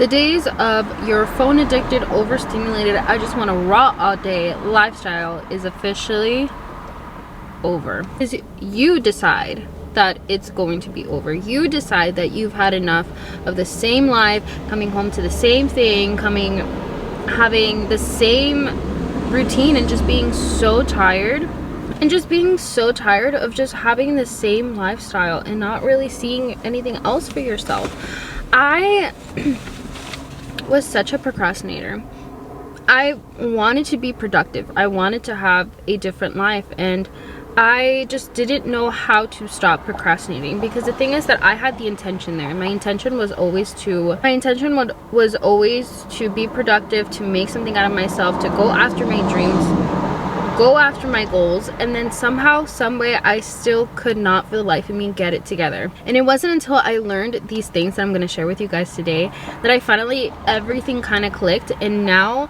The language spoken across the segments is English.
The days of your phone addicted, overstimulated, I just want to raw all day lifestyle is officially over. Because you decide that it's going to be over. You decide that you've had enough of the same life, coming home to the same thing, having the same routine, and just being so tired. And just being so tired of just having the same lifestyle and not really seeing anything else for yourself. I was such a procrastinator. I wanted to be productive. I wanted to have a different life, and I just didn't know how to stop procrastinating, because the thing is that I had the intention there. My intention was always to be productive, to make something out of myself, to go after my dreams, go after my goals, and then somehow, some way, I still could not for the life of me get it together. And it wasn't until I learned these things that I'm going to share with you guys today that I finally, everything kind of clicked, and now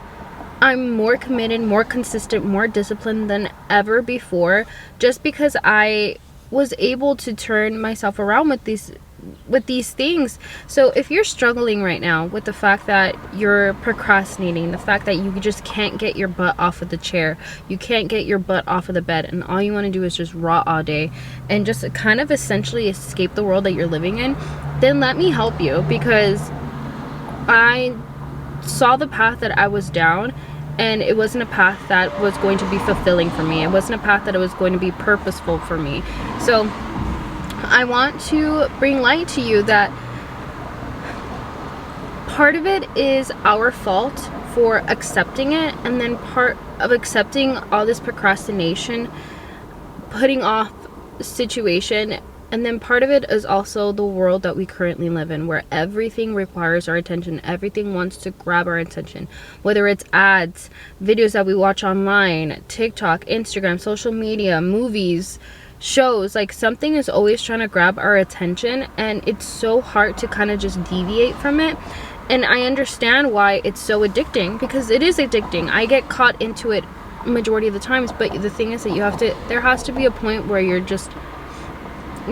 I'm more committed, more consistent, more disciplined than ever before, just because I was able to turn myself around with these things. So if you're struggling right now with the fact that you're procrastinating, the fact that you just can't get your butt off of the chair, you can't get your butt off of the bed, and all you want to do is just rot all day and just kind of essentially escape the world that you're living in, then let me help you, because I saw the path that I was down, and it wasn't a path that was going to be fulfilling for me. It wasn't a path that it was going to be purposeful for me. So I want to bring light to you that part of it is our fault for accepting it, and then part of accepting all this procrastination, putting off the situation, and then part of it is also the world that we currently live in, where everything requires our attention. Everything wants to grab our attention, whether it's ads, videos that we watch online, TikTok, Instagram, social media, movies, shows. Like, something is always trying to grab our attention, and it's so hard to kind of just deviate from it. And I understand why it's so addicting, because it is addicting. I get caught into it majority of the times, but the thing is that there has to be a point where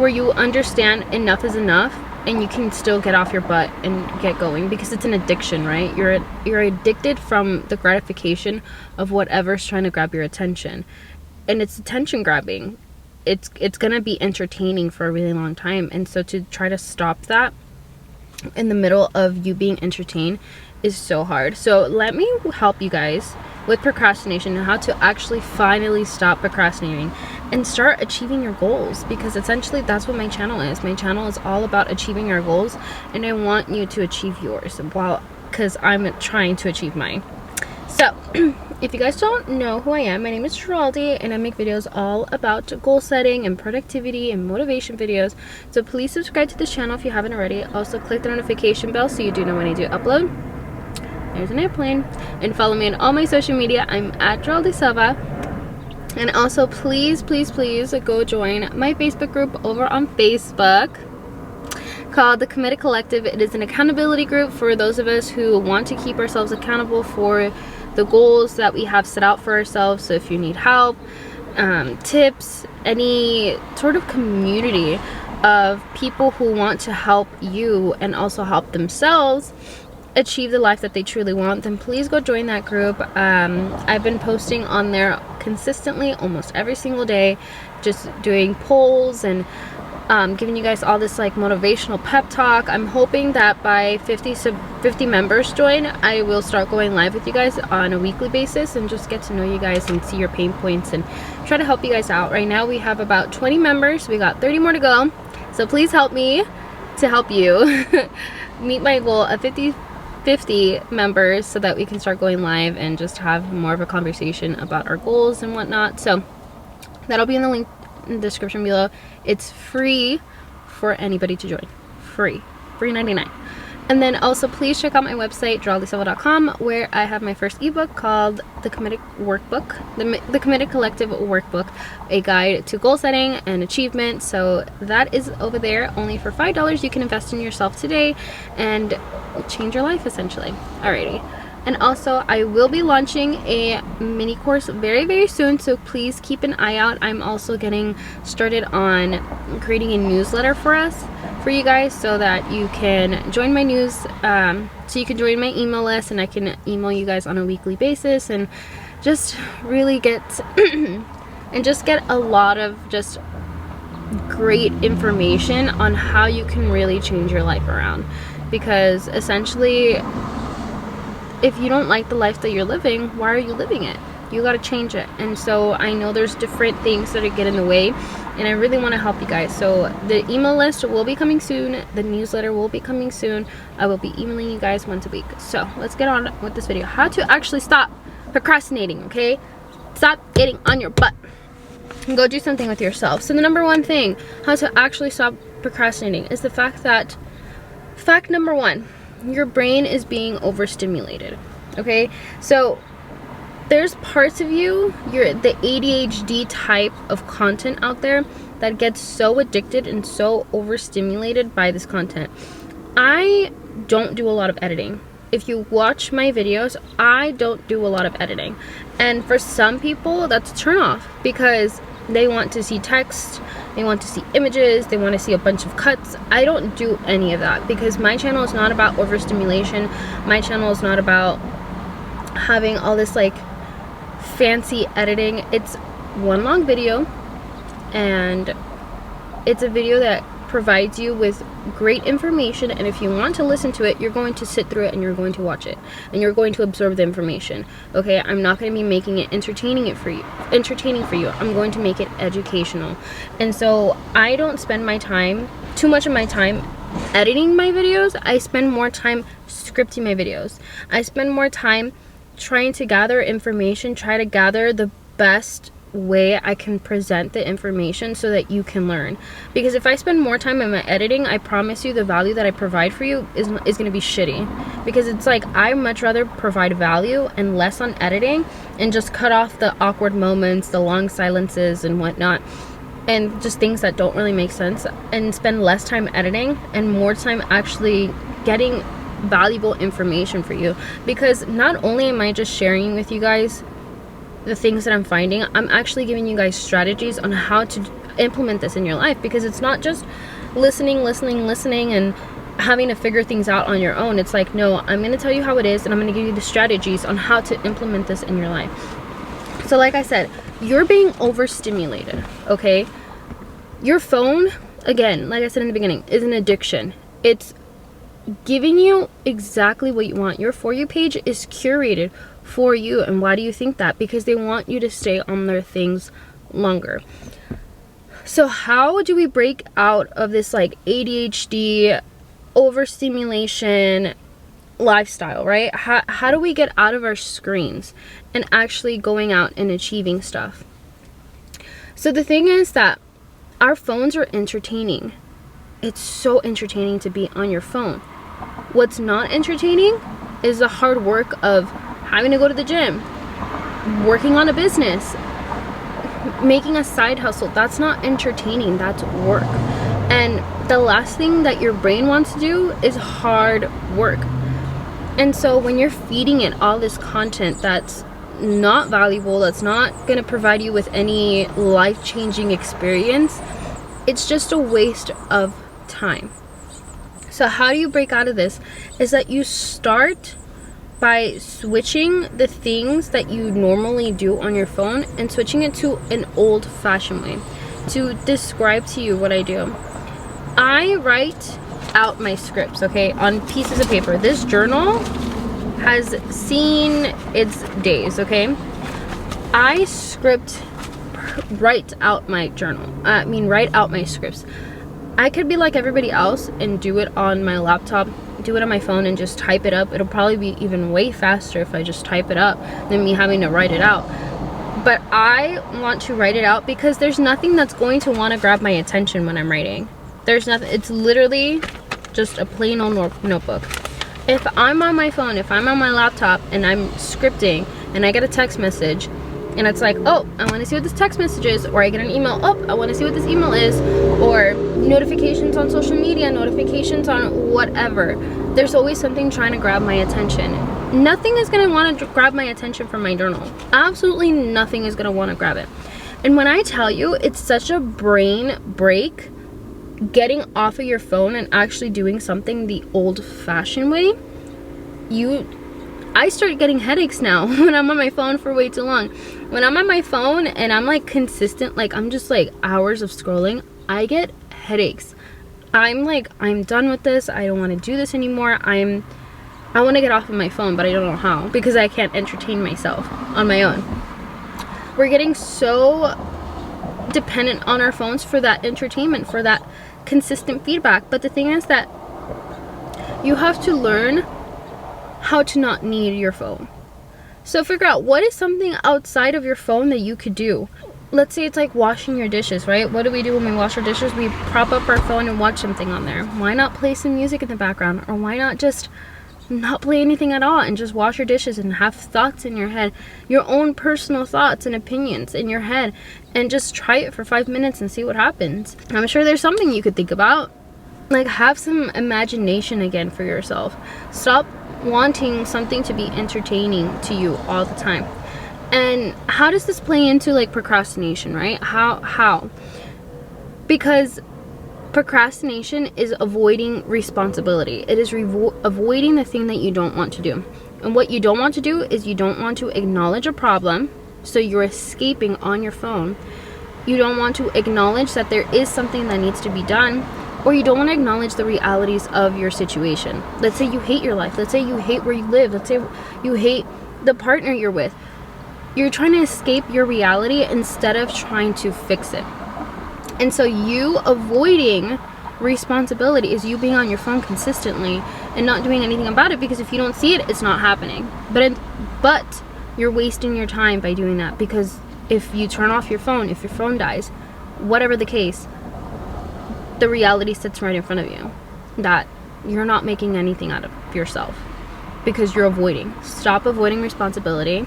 you understand enough is enough, and you can still get off your butt and get going, because it's an addiction, right? You're addicted from the gratification of whatever's trying to grab your attention, and it's attention grabbing. It's gonna be entertaining for a really long time, and so to try to stop that in the middle of you being entertained is so hard. So let me help you guys with procrastination and how to actually finally stop procrastinating and start achieving your goals, because essentially that's what my channel is. My channel is all about achieving your goals, and I want you to achieve yours, because I'm trying to achieve mine. So if you guys don't know who I am, my name is Geraldi, and I make videos all about goal setting and productivity and motivation videos. So please subscribe to this channel if you haven't already. Also click the notification bell so you do know when I do upload. There's an airplane. And follow me on all my social media. I'm at Geraldi Silva. And also please go join my Facebook group over on Facebook called The Committed Collective. It is an accountability group for those of us who want to keep ourselves accountable for the goals that we have set out for ourselves. So if you need help, tips, any sort of community of people who want to help you and also help themselves achieve the life that they truly want, then please go join that group. I've been posting on there consistently almost every single day, just doing polls and giving you guys all this like motivational pep talk. I'm hoping that by 50 members join, I will start going live with you guys on a weekly basis and just get to know you guys and see your pain points and try to help you guys out. Right now we have about 20 members. We got 30 more to go, so please help me to help you meet my goal of 50 members, so that we can start going live and just have more of a conversation about our goals and whatnot. So that'll be in the link in the description below. It's free for anybody to join. Free 99. And then also please check out my website geraldisilva.com, where I have my first ebook called The Committed Workbook, the Committed Collective Workbook, a guide to goal setting and achievement. So that is over there only for $5. You can invest in yourself today and change your life essentially. Alrighty. And also I will be launching a mini course very soon, so please keep an eye out. I'm also getting started on creating a newsletter for us for you guys so that you can join my news, so you can join my email list, and I can email you guys on a weekly basis and just really get and just get a lot of just great information on how you can really change your life around. Because essentially, if you don't like the life that you're living, why are you living it? You got to change it. And so I know there's different things that get in the way, and I really want to help you guys. So the email list will be coming soon, the newsletter will be coming soon. I will be emailing you guys once a week. So let's get on with this video. How to actually stop procrastinating, okay? Stop getting on your butt and go do something with yourself. So the number one thing, how to actually stop procrastinating, is the fact that, fact number one, your brain is being overstimulated, okay? So there's parts of you, the ADHD type of content out there, that gets so addicted and so overstimulated by this content. I don't do a lot of editing. If you watch my videos, I don't do a lot of editing. And for some people, that's a turn off, because they want to see text, they want to see images, they want to see a bunch of cuts. I don't do any of that, because my channel is not about overstimulation. My channel is not about having all this like fancy editing. It's one long video, and it's a video that provides you with great information, and if you want to listen to it, you're going to sit through it and you're going to watch it and you're going to absorb the information, okay? I'm not going to be making it entertaining for you. I'm going to make it educational. And so I don't spend too much of my time editing my videos. I spend more time scripting my videos. I spend more time trying to gather information, try to gather the best way I can present the information so that you can learn. Because if I spend more time on my editing, I promise you the value that I provide for you is going to be shitty. Because it's like, I much rather provide value and less on editing, and just cut off the awkward moments, the long silences and whatnot, and just things that don't really make sense, and spend less time editing and more time actually getting valuable information for you. Because not only am I just sharing with you guys the things that I'm finding, I'm actually giving you guys strategies on how to implement this in your life. Because it's not just listening and having to figure things out on your own. It's like, no, I'm going to tell you how it is, and I'm going to give you the strategies on how to implement this in your life. So like I said, you're being overstimulated, okay? Your phone, again, like I said in the beginning, is an addiction. It's giving you exactly what you want. Your For You page is curated for you. And why do you think that? Because they want you to stay on their things longer. So how do we break out of this like ADHD overstimulation lifestyle, right? How do we get out of our screens and actually going out and achieving stuff? So the thing is that our phones are entertaining. It's so entertaining to be on your phone. What's not entertaining is the hard work of having to go to the gym, working on a business, making a side hustle. That's not entertaining, that's work. And the last thing that your brain wants to do is hard work. And so when you're feeding it all this content that's not valuable, that's not going to provide you with any life-changing experience, it's just a waste of time. So how do you break out of this? Is that you start by switching the things that you normally do on your phone and switching it to an old-fashioned way. To describe to you what I do, I write out my scripts, okay, on pieces of paper. This journal has seen its days, okay? I write out my journal. Write out my scripts. I could be like everybody else and do it on my laptop, do it on my phone, and just type it up. It'll probably be even way faster if I just type it up than me having to write it out. But I want to write it out because there's nothing that's going to want to grab my attention when I'm writing. There's nothing. It's literally just a plain old notebook. If I'm on my phone, if I'm on my laptop and I'm scripting and I get a text message and it's like, oh, I want to see what this text message is, or I get an email, oh, I want to see what this email is, or notifications on social media, notifications on whatever, there's always something trying to grab my attention. Nothing is going to want to grab my attention from my journal. Absolutely nothing is going to want to grab it. And when I tell you, it's such a brain break getting off of your phone and actually doing something the old-fashioned way, I start getting headaches now when I'm on my phone for way too long. When I'm on my phone and I'm like consistent, like I'm just like hours of scrolling, I get headaches. I'm like, I'm done with this. I don't want to do this anymore. I want to get off of my phone, but I don't know how, because I can't entertain myself on my own. We're getting so dependent on our phones for that entertainment, for that consistent feedback. But the thing is that you have to learn how to not need your phone. So figure out what is something outside of your phone that you could do. Let's say it's like washing your dishes, right? What do we do when we wash our dishes? We prop up our phone and watch something on there. Why not play some music in the background? Or why not just not play anything at all and just wash your dishes and have thoughts in your head, your own personal thoughts and opinions in your head, and just try it for 5 minutes and see what happens. I'm sure there's something you could think about. Like, have some imagination again for yourself. Stop wanting something to be entertaining to you all the time. And how does this play into like procrastination, right? How? Because procrastination is avoiding responsibility. It is avoiding the thing that you don't want to do. And what you don't want to do is you don't want to acknowledge a problem, so you're escaping on your phone. You don't want to acknowledge that there is something that needs to be done, or you don't want to acknowledge the realities of your situation. Let's say you hate your life. Let's say you hate where you live. Let's say you hate the partner you're with. You're trying to escape your reality instead of trying to fix it. And so you avoiding responsibility is you being on your phone consistently and not doing anything about it, because if you don't see it, it's not happening. But you're wasting your time by doing that, because if you turn off your phone, if your phone dies, whatever the case, the reality sits right in front of you that you're not making anything out of yourself because you're avoiding. Stop avoiding responsibility.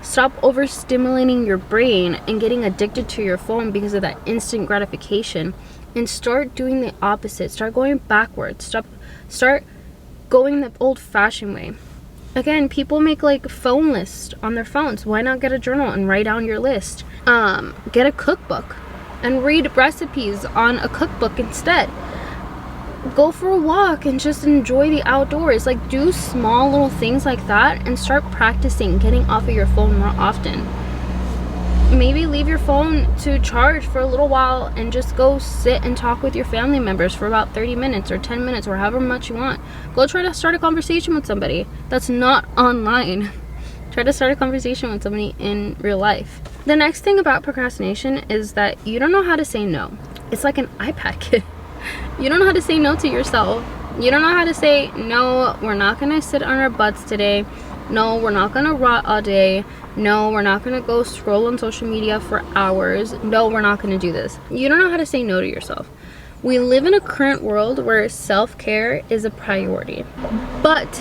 Stop overstimulating your brain and getting addicted to your phone because of that instant gratification, and start doing the opposite. Start going backwards. Start going the old-fashioned way. Again, people make like phone lists on their phones. Why not get a journal and write down your list? Get a cookbook and read recipes on a cookbook instead. Go for a walk and just enjoy the outdoors. Like, do small little things like that and start practicing getting off of your phone more often. Maybe leave your phone to charge for a little while and just go sit and talk with your family members for about 30 minutes or 10 minutes or however much you want. Go try to start a conversation with somebody that's not online. Try to start a conversation with somebody in real life. The next thing about procrastination is that you don't know how to say no. It's like an iPad kid. You don't know how to say no to yourself. You don't know how to say, no, we're not gonna sit on our butts today. No, we're not gonna rot all day. No, we're not gonna go scroll on social media for hours. No, we're not gonna do this. You don't know how to say no to yourself. We live in a current world where self-care is a priority. But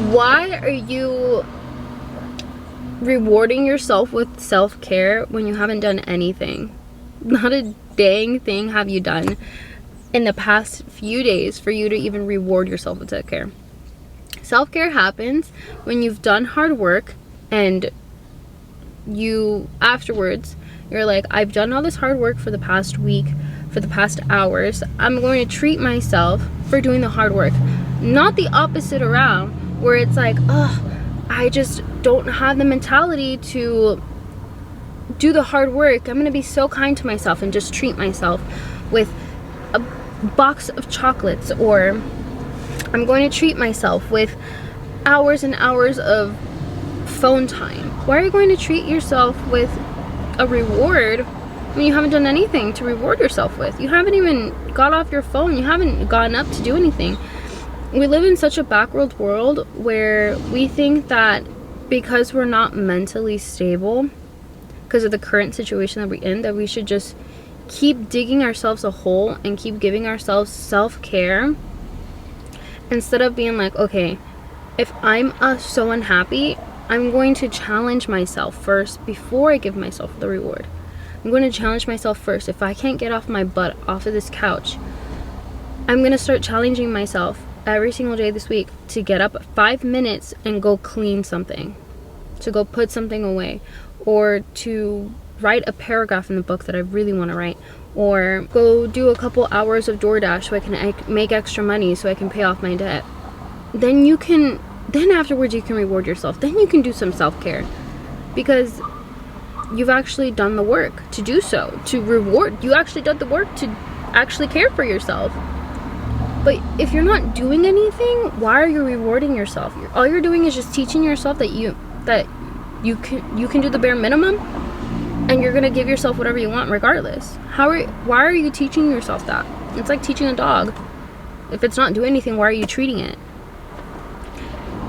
why are you rewarding yourself with self-care when you haven't done anything? Not a dang thing have you done in the past few days for you to even reward yourself with self-care. Self-care happens when you've done hard work and you afterwards you're like, I've done all this hard work for the past week, for the past hours. I'm going to treat myself for doing the hard work. Not the opposite around, where it's like, oh, I just don't have the mentality to do the hard work. I'm gonna be so kind to myself and just treat myself with a box of chocolates, or I'm going to treat myself with hours and hours of phone time. Why are you going to treat yourself with a reward when you haven't done anything to reward yourself with? You haven't even got off your phone. You haven't gotten up to do anything. We live in such a backward world where we think that because we're not mentally stable because of the current situation that we're in, that we should just keep digging ourselves a hole and keep giving ourselves self-care, instead of being like, okay, if I'm so unhappy, I'm going to challenge myself first before I give myself the reward. I'm going to challenge myself first. If I can't get off my butt, off of this couch, I'm going to start challenging myself every single day this week to get up 5 minutes and go clean something, to go put something away, or to write a paragraph in the book that I really want to write, or go do a couple hours of DoorDash so I can make extra money so I can pay off my debt. Then afterwards you can reward yourself. Then you can do some self-care, because you've actually done the work to do so, to reward. You actually done the work to actually care for yourself. But if you're not doing anything, why are you rewarding yourself? All you're doing is just teaching yourself that you can do the bare minimum, and you're gonna give yourself whatever you want regardless. Why are you teaching yourself that? It's like teaching a dog. If it's not doing anything, why are you treating it?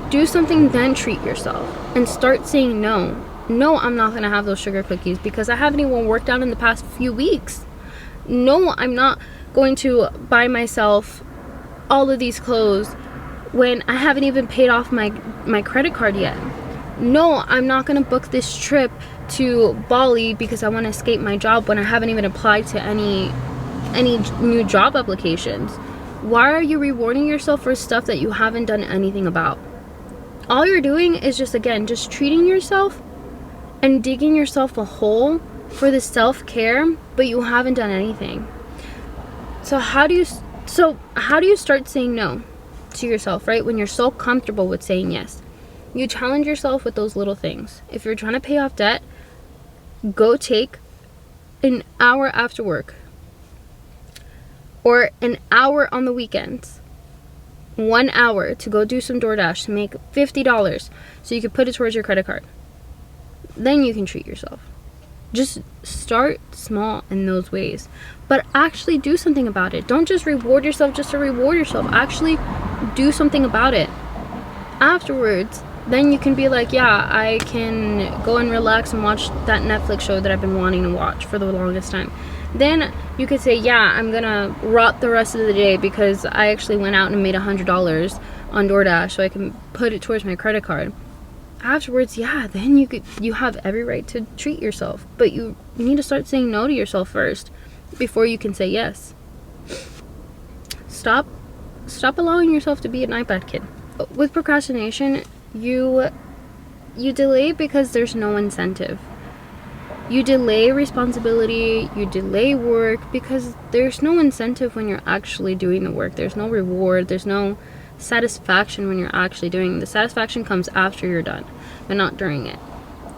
Do something, then treat yourself, and start saying no. No, I'm not gonna have those sugar cookies because I haven't even worked out in the past few weeks. No, I'm not going to buy myself all of these clothes when I haven't even paid off my credit card yet. No, I'm not gonna book this trip to Bali because I want to escape my job when I haven't even applied to any new job applications. Why are you rewarding yourself for stuff that you haven't done anything about? All you're doing is just treating yourself and digging yourself a hole for the self-care, but you haven't done anything. So how do you start saying no to yourself, right? When you're so comfortable with saying yes. You challenge yourself with those little things. If you're trying to pay off debt, go take an hour after work, or an hour on the weekends. 1 hour to go do some DoorDash to make $50 so you can put it towards your credit card. Then you can treat yourself. Just start small in those ways, but actually do something about it. Don't just reward yourself just to reward yourself. Actually do something about it. Afterwards, then you can be like, yeah, I can go and relax and watch that Netflix show that I've been wanting to watch for the longest time. Then you could say, yeah, I'm gonna rot the rest of the day because I actually went out and made $100 on DoorDash so I can put it towards my credit card. Afterwards, yeah, then you have every right to treat yourself, but you need to start saying no to yourself first before you can say yes. Stop allowing yourself to be an iPad kid. With procrastination, you delay because there's no incentive. You delay responsibility, you delay work because there's no incentive when you're actually doing the work. There's no reward, there's no satisfaction when you're actually doing it. The satisfaction comes after you're done, but not during it.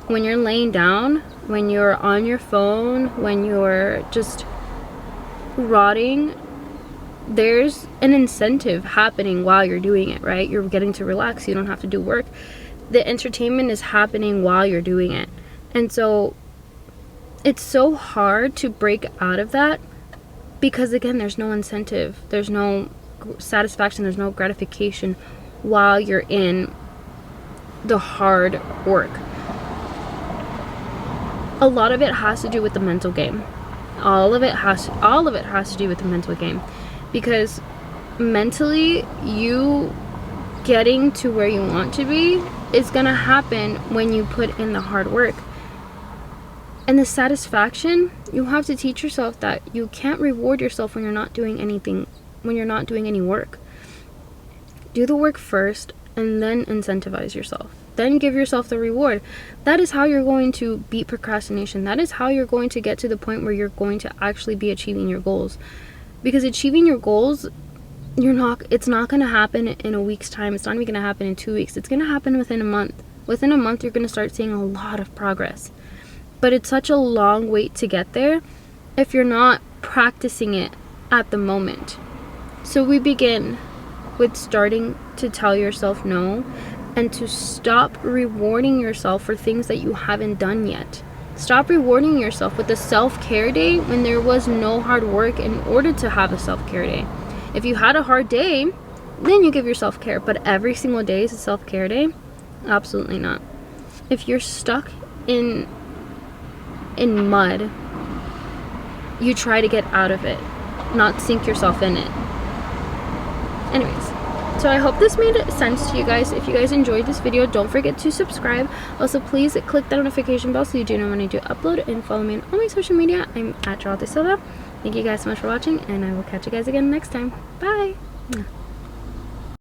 When you're laying down, when you're on your phone, when you're just rotting, there's an incentive happening while you're doing it, right? You're getting to relax, you don't have to do work. The entertainment is happening while you're doing it. And so it's so hard to break out of that because, again, there's no incentive, there's no satisfaction, there's no gratification while you're in the hard work. A lot of it has to do with the mental game. All of it has to do with the mental game, because mentally, you getting to where you want to be is gonna happen when you put in the hard work. And the satisfaction, you have to teach yourself that you can't reward yourself when you're not doing anything, when you're not doing any work. Do the work first and then incentivize yourself. Then give yourself the reward. That is how you're going to beat procrastination. That is how you're going to get to the point where you're going to actually be achieving your goals. Because achieving your goals, it's not going to happen in a week's time. It's not even going to happen in 2 weeks. It's going to happen within a month. Within a month, you're going to start seeing a lot of progress. But it's such a long wait to get there if you're not practicing it at the moment. So we begin with starting to tell yourself no, and to stop rewarding yourself for things that you haven't done yet. Stop rewarding yourself with a self-care day when there was no hard work in order to have a self-care day. If you had a hard day, then you give yourself care, but every single day is a self-care day? Absolutely not. If you're stuck in mud, you try to get out of it, not sink yourself in it. Anyways, so I hope this made sense to you guys. If you guys enjoyed this video, don't forget to subscribe. Also, please click that notification bell so you do know when I do upload, and follow me on all my social media. I'm at Charlotte Silva. Thank you guys so much for watching, and I will catch you guys again next time. Bye!